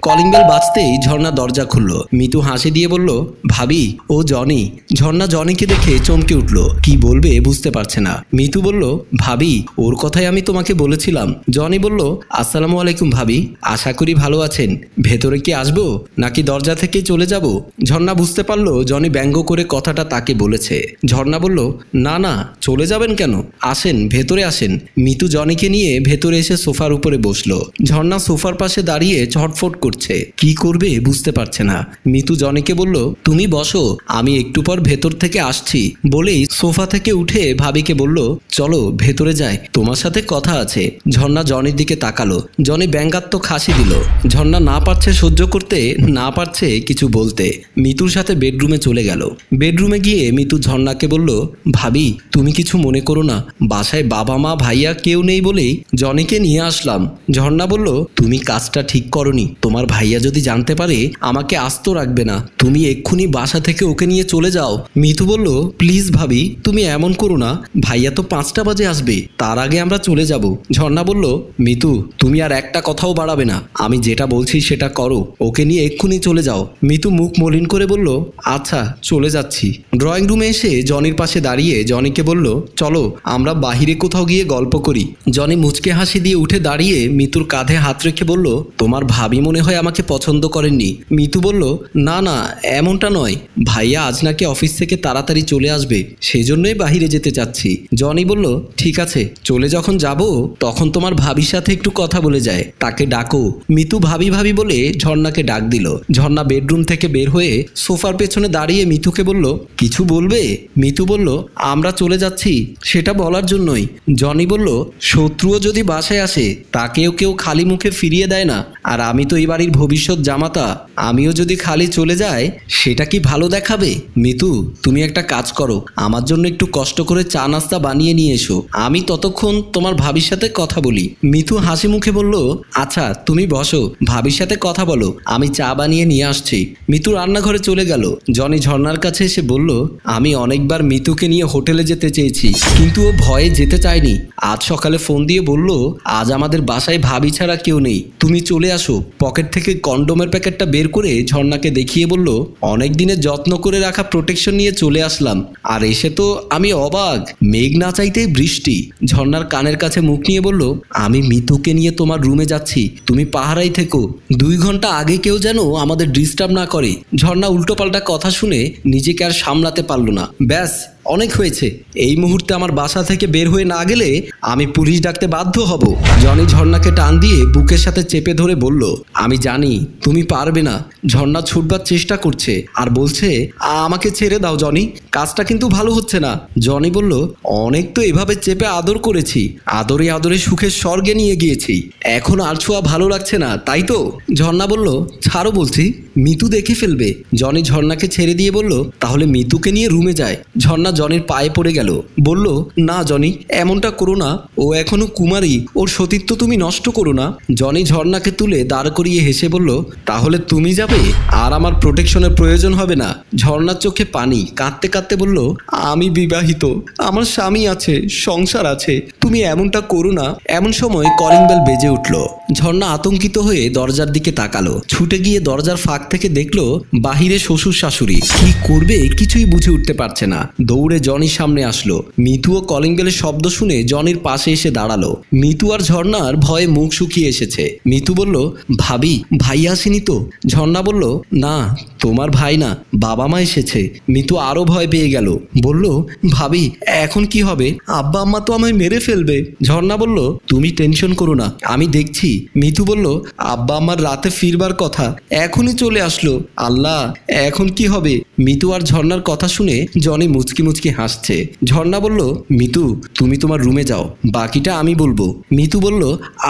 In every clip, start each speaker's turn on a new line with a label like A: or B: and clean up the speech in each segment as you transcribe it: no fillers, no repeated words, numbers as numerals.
A: Calling bell বাজতেই ঝর্ণা দরজা খুলল। মিতু হাসি দিয়ে বলল, ভাবি ও জনি। ঝর্ণা জনিকে দেখে চমকে উঠল, কি বলবে বুঝতে পারছে না। মিতু বলল, ভাবি ওর কথাই আমি তোমাকে বলেছিলাম। জনি বলল, আসসালামু আলাইকুম ভাবি, আশা করি ভালো আছেন। ভেতরে কি আসবো নাকি দরজা থেকে চলে যাব? ঝর্ণা বুঝতে পারলো জনি ব্যঙ্গ করে কথাটা তাকে বলেছে। ঝর্ণা বলল, না না, চলে যাবেন কেন, আসেন ভেতরে আসেন। মিতু জনিকে নিয়ে ভেতরে এসে সোফার উপরে বসলো। ঝর্ণা সোফার পাশে দাঁড়িয়ে ছটফট করছে, কি করবে বুঝতে পারছে না। মিতু জনিকে বলল, তুমি বসো, আমি একটু পর ভেতর থেকে আসছি। বলেই সোফা থেকে উঠে ভাবিকে বলল, চলো ভেতরে যাই, তোমার সাথে কথা আছে। ঝর্ণা জনির দিকে তাকালো। জনি ব্যঙ্গাত্মক হাসি দিল। ঝর্ণা না পারছে সহ্য করতে, না পারছে কিছু বলতে। মিতুর সাথে বেডরুমে চলে গেল। বেডরুমে গিয়ে মিতু ঝর্ণাকে বলল, ভাবি তুমি কিছু মনে করো না, বাসায় বাবা মা ভাইয়া কেউ নেই বলেই জনিকে নিয়ে আসলাম। ঝর্ণা বলল, তুমি কাজটা ঠিক করনি, তোমার ভাইয়া যদি জানতে পারে আমাকে আস্ত রাখবে না, তুমি এক্ষুনি বাসা থেকে ওকে নিয়ে চলে যাও। মিতু বলল, প্লিজ ভাবি তুমি এমন করো না, ভাইয়া তো 5টা বাজে আসবে, তার আগে আমরা চলে যাব। ঝর্ণা বলল, মিতু তুমি আর একটা কথাও বাড়াবে না, আমি যেটা বলছি সেটা করো, ওকে নিয়ে এক্ষুনি চলে যাও। মিতু মুখ মলিন করে বলল, আচ্ছা চলে যাচ্ছি। ড্রয়িং রুমে এসে জনির পাশে দাঁড়িয়ে জনিকে বলল, চলো আমরা বাহিরে কোথাও গিয়ে গল্প করি। জনি মুচকে হাসি দিয়ে উঠে দাঁড়িয়ে মিতুর কাঁধে হাত রেখে বলল, তোমার ভাবি মনে হয় আমাকে পছন্দ করেননি। মিতু বলল, না না এমনটা নয়, ভাইয়া আজ নাকি অফিস থেকে তাড়াতাড়ি চলে আসবে, সেই জন্যই বাহিরে যেতে চাচ্ছি। জনি বলল, ঠিক আছে, চলে যখন যাব তখন তোমার ভাবির সাথে একটু কথা বলে যায়, তাকে ডাকো। মিতু ভাবি ভাবি বলে ঝর্ণাকে ডাক দিল। ঝর্ণা বেডরুম থেকে বের হয়ে সোফার পেছনে দাঁড়িয়ে মিতুকে বলল, কিছু বলবে? মিতু বলল, আমরা চলে যাচ্ছি সেটা বলার জন্যই। জনি বলল, শত্রুও যদি বাসায় আসে তাকেও কেউ খালি মুখে ফিরিয়ে দেয় না, আর আমি তো এই বাড়ির ভবিষ্যৎ জামাতা, আমিও যদি খালি চলে যাই সেটা কি ভালো দেখাবে? মিতু তুমি একটা কাজ করো, আমার জন্য একটু কষ্ট করে চা নাস্তা বানিয়ে নিয়ে এসো, আমি ততক্ষণ তোমার ভাবির সাথে কথা বলি। মিতু হাসি মুখে বলল, আচ্ছা তুমি বসো, ভাবির সাথে কথা বলো, আমি চা বানিয়ে নিয়ে আসছি। মিতু রান্নাঘরে চলে গেল। জনি ঝর্ণার কাছে এসে বলল, আমি অনেকবার মিতুকে নিয়ে হোটেলে যেতে চেয়েছি, কিন্তু ও ভয়ে যেতে চায়নি। আজ সকালে ফোন দিয়ে বলল, আজ আমাদের বাসায় ভাবি ছাড়া কেউ নেই, তুমি চলে আসো। পকেট থেকে কন্ডোমের প্যাকেটটা বের করে ঝর্ণাকে দেখিয়ে বলল, অনেক দিনের যত্ন করে রাখা প্রোটেকশন নিয়ে চলে আসলাম, আর এসে তো আমি অবাক, মেঘ না চাইতেই বৃষ্টি। ঝর্ণার কানের কাছে মুখ নিয়ে বলল, আমি মিতুকে নিয়ে তোমার রুমে যাচ্ছি, তুমি পাহারাই থেকো, 2 ঘন্টা আগে কেউ যেন আমাদের ডিস্টার্ব না করে। ঝর্ণা উল্টোপাল্টা কথা শুনে নিজেকে আর সামলাতে পারল না। ব্যাস অনেক হয়েছে, এই মুহূর্তে আমার বাসা থেকে বের হয়ে না গেলে আমি পুলিশ ডাকতে বাধ্য হব। জনি ঝর্ণাকে টান দিয়ে বুকের সাথে চেপে ধরে বলল, আমি জানি তুমি পারবে না। ঝর্ণা ছুটবার চেষ্টা করছে আর বলছে, আমাকে ছেড়ে দাও জনি, কাজটা কিন্তু ভালো হচ্ছে না। জনি বলল, অনেক তো এভাবে চেপে আদর করেছি, আদরে আদরে সুখের স্বর্গে নিয়ে গিয়েছি, এখন আর ছোঁয়া ভালো লাগছে না তাই তো? ঝর্ণা বলল, ছাড়ো বলছি, মিতু দেখে ফেলবে। জনি ঝর্ণাকে ছেড়ে দিয়ে বলল, তাহলে মিতুকে নিয়ে রুমে যায়। ঝর্ণা জনির পায়ে পড়ে গেল, বলল, না জনি এমনটা করো না, ও এখনো কুমারী, ওর সতীত্ব তুমি নষ্ট করো না। জনি ঝর্ণাকে তুলে দাঁড় করিয়ে হেসে বলল, তাহলে তুমি যাবে আর আমার প্রোটেকশনের প্রয়োজন হবে না। ঝর্ণার চোখে পানি, কাঁদতে কাঁদতে বলল, আমি বিবাহিত, আমার স্বামী আছে, সংসার আছে, তুমি এমনটা করো না। এমন সময় কলিং বেল বেজে উঠল। ঝর্ণা আতঙ্কিত হয়ে দরজার দিকে তাকালো। ছুটে গিয়ে দরজার ফাঁক থেকে দেখলো বাহিরে শ্বশুর শাশুড়ি। কি করবে কিছুই বুঝে উঠতে পারছে না। দৌড়ে জনির সামনে আসলো। মিতু ও কলিং বেলের শব্দ শুনে জনির পাশে এসে দাঁড়ালো। মিতু আর ঝর্ণার ভয়ে মুখ শুকিয়ে এসেছে। মিতু বলল, ভাবি ভাই আসেনি তো? ঝর্ণা বলল, না তোমার ভাই না, বাবা মা এসেছে। মিতু আরো ভয় পেয়ে গেল, বলল, ভাবি এখন কি হবে? আব্বা আম্মা তো আমায় মেরে ফেলবে। ঝর্ণা বলল, তুমি টেনশন করো না, আমি দেখছি। মিতু বলল, আব্বা আমার রাতে ফিরবার কথা, এখনই চলে আসলো, আল্লাহ এখন কি হবে? মিতু আর ঝর্ণার কথা শুনে জনি মুচকি মুচকি হাসছে। ঝর্ণা বলল, মিতু তুমি তোমার রুমে যাও, বাকিটা আমি বলবো। মিতু বলল,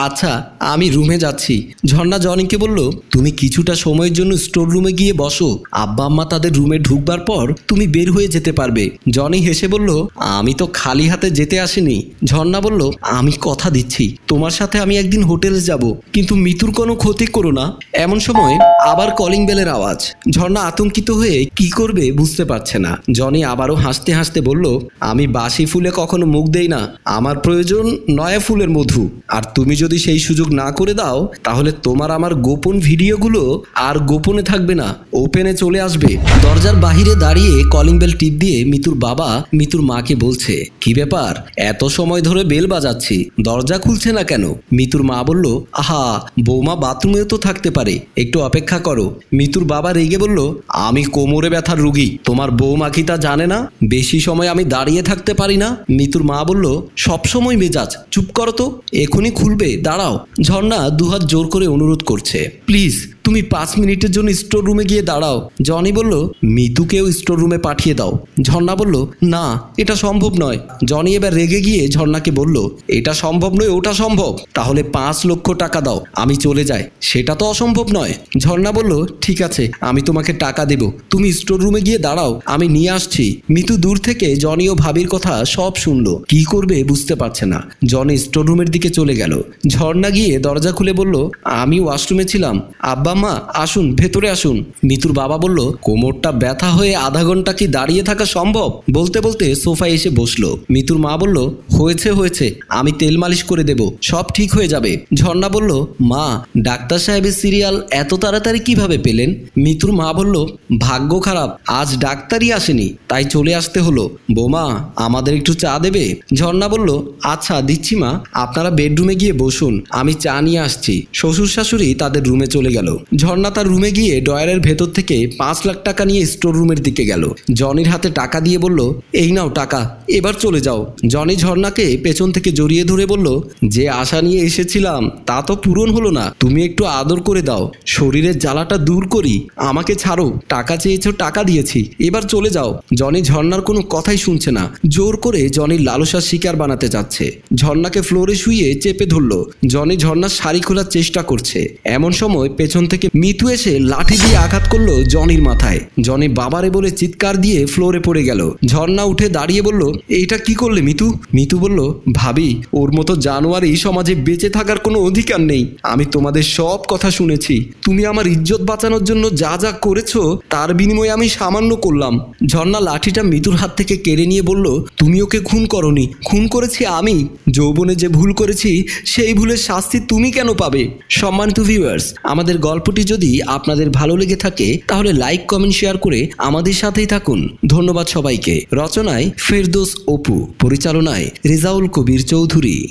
A: আচ্ছা আমি রুমে যাচ্ছি। ঝর্ণা জনিকে বলল, তুমি কিছুটা সময়ের জন্য স্টোর রুমে গিয়ে বসো। আব্বা আম্মা তাদের রুমে ঢুকবার পর তুমি বের হয়ে যেতে পারবে। জনি হেসে বলল, আমি তো খালি হাতে যেতে আসিনি। ঝর্ণা বলল, আমি কথা দিচ্ছি তোমার সাথে আমি একদিন হোটেলে যাব, কিন্তু মিতুর কোনো ক্ষতি করো না। এমন সময় আবার কলিং বেলের আওয়াজ। ঝর্ণা আতঙ্কিত হয়ে কি করবে বুঝতে পারছে না। জনি আবারও হাসতে হাসতে বলল, আমি বাসি ফুলে কখনো মুখ দেই না, আমার প্রয়োজন নয়া ফুলের মধু। আর তুমি যদি সেই সুযোগ না করে দাও তাহলে তোমার আমার গোপন ভিডিওগুলো আর গোপনে থাকবে না, ওপেনে চলে আসবে। দরজার বাহিরে দাঁড়িয়ে কলিং বেল টিপ দিয়ে মিতুর বাবা মিতুর মাকে বলছে, কি ব্যাপার, এত সময় ধরে বেল বাজাচ্ছি, দরজা খুলছে না কেন? মিতুর মা বলল, আহা বৌমা বাথরুমেও তো থাকতে পারে, একটু অপেক্ষা করো। মিতুর বাবা রেগে বলল, আমি কোমরে ব্যথার রুগী, তোমার বৌমা কি তা জানে না? বেশি সময় আমি দাঁড়িয়ে থাকতে পারি না। মিতুর মা বলল, সবসময় মেজাজ, চুপ করো তো, এখনই খুলবে, দাঁড়াও। ঝর্ণা দুহাত জোর করে অনুরোধ করছে, প্লিজ তুমি 5 মিনিটের জন্য স্টোর রুমে গিয়ে দাঁড়াও। জনি বলল, মিতুকেও স্টোর রুমে পাঠিয়ে দাও। ঝর্ণা বলল, না এটা সম্ভব নয়। জনি এবার রেগে গিয়ে ঝর্ণাকে বলল, এটা সম্ভব নয়, ওটা সম্ভব। তাহলে 5 লক্ষ টাকা দাও, আমি চলে যাই। সেটা তো অসম্ভব নয়। ঝর্ণা বলল, ঠিক আছে আমি তোমাকে টাকা দেব, তুমি স্টোর রুমে গিয়ে দাঁড়াও, আমি নিয়ে আসছি। মিতু দূর থেকে জনি ও ভাবির কথা সব শুনলো, কি করবে বুঝতে পারছে না। জনি স্টোর রুমের দিকে চলে গেল। ঝর্ণা গিয়ে দরজা খুলে বলল, আমি ওয়াশরুমে ছিলাম, আব্বা মা আসুন, ভেতরে আসুন। মিতুর বাবা বলল, কোমরটা ব্যথা হয়ে আধা ঘন্টা কি দাঁড়িয়ে থাকা সম্ভব? বলতে বলতে সোফায় এসে বসলো। মিতুর মা বলল, হয়েছে হয়েছে, আমি তেল মালিশ করে দেব, সব ঠিক হয়ে যাবে। ঝর্ণা বলল, মা ডাক্তার সাহেবের সিরিয়াল এত তাড়াতাড়ি কিভাবে পেলেন? মিতুর মা বলল, ভাগ্য খারাপ, আজ ডাক্তারই আসেনি, তাই চলে আসতে হলো। বোমা আমাদের একটু চা দেবে? ঝর্ণা বলল, আচ্ছা দিচ্ছি মা, আপনারা বেডরুমে গিয়ে বসুন, আমি চা নিয়ে আসছি। শ্বশুর শাশুড়ি তাদের রুমে চলে গেল। ঝর্ণা তার রুমে গিয়ে ড্রয়ারের ভেতর থেকে 5 লাখ টাকা নিয়ে স্টোর রুমের দিকে গেল। জনির হাতে টাকা দিয়ে বলল, এই নাও টাকা, এবার চলে যাও। জনি ঝর্ণাকে পেছন থেকে জড়িয়ে ধরে বলল, যে আশা নিয়ে এসেছিলাম তা তো পূরণ হলো না, তুমি একটু আদর করে দাও, শরীরের জ্বালাটা দূর করি, আমাকে ছাড়ো, টাকা চেয়েছো টাকা দিয়েছি, এবার চলে যাও। জনি ঝর্ণার কোনো কথাই শুনছে না, জোর করে জনির লালসার শিকার বানাতে চাচ্ছে। ঝর্ণাকে ফ্লোরে শুইয়ে চেপে ধরলো। জনি ঝর্ণার শাড়ি খোলার চেষ্টা করছে। এমন সময় পেছন থেকে মিতু এসে লাঠি দিয়ে আঘাত করলো জনির মাথায়। জনি বাবারে বলে চিৎকার দিয়ে ফ্লোরে পড়ে গেল। ঝর্ণা উঠে দাঁড়িয়ে বলল, এইটা কি করলে মিতু? মিতু বলল, ভাবি ওর মতো জানোয়ার এই সমাজে বেঁচে থাকার কোনো অধিকার নেই। আমি তোমাদের সব কথা শুনেছি, তুমি আমার ইজ্জত বাঁচানোর জন্য যা যা করেছো তার বিনিময়ে আমি সামান্য করলাম। ঝর্ণা লাঠিটা মিতুর হাত থেকে কেড়ে নিয়ে বলল, তুমি ওকে খুন করনি, খুন করেছি আমি। যৌবনে যে ভুল করেছি সেই ভুলের শাস্তি তুমি কেন পাবে? সম্মানিত ভিউয়ার্স, আমাদের গল্পটি যদি আপনাদের ভালো লেগে থাকে তাহলে লাইক কমেন্ট শেয়ার করে আমাদের সাথেই থাকুন। ধন্যবাদ সবাইকে। রচনায় ফেরদৌস অপু, পরিচালনায় রেজাউল কবির চৌধুরী।